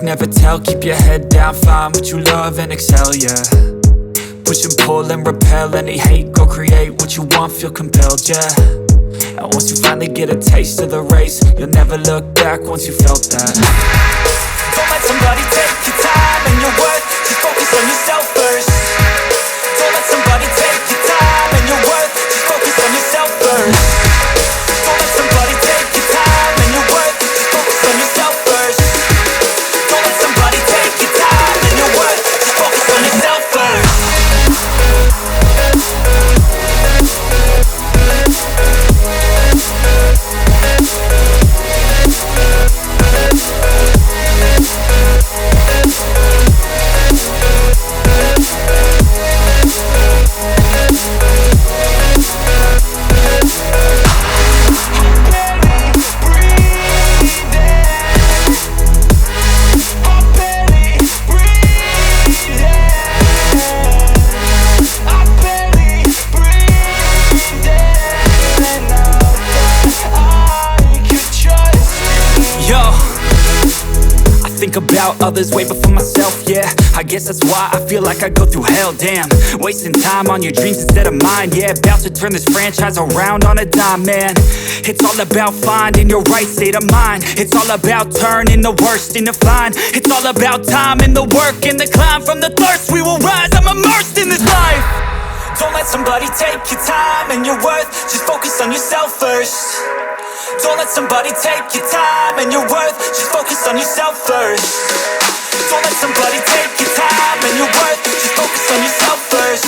work, never tell. Keep your head down, find what you love and excel, yeah. Push and pull and repel any hate. Go create what you want, feel compelled, yeah. And once you finally get a taste of the race, you'll never look back once you felt that. Don't let somebody take your time and your worth. Just focus on yourself first. Don't let somebody take your time and your worth. Just focus on yourself first. Don't let somebody take your time and your worth. Just focus on yourself first. Don't let somebody take your time and your worth. Just focus on yourself first. Think about others way before myself, yeah. I guess that's why I feel like I go through hell, damn. Wasting time on your dreams instead of mine, yeah. About to turn this franchise around on a dime, man. It's all about finding your right state of mind. It's all about turning the worst into fine. It's all about time and the work and the climb. From the thirst we will rise, I'm immersed in this life. Don't let somebody take your time and your worth. Just focus on yourself first. Don't let somebody take your time and your worth. Just focus on yourself first. Don't let somebody take your time and your worth. Just focus on yourself first.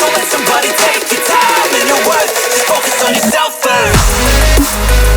Don't let somebody take your time and your worth. Just focus on yourself first.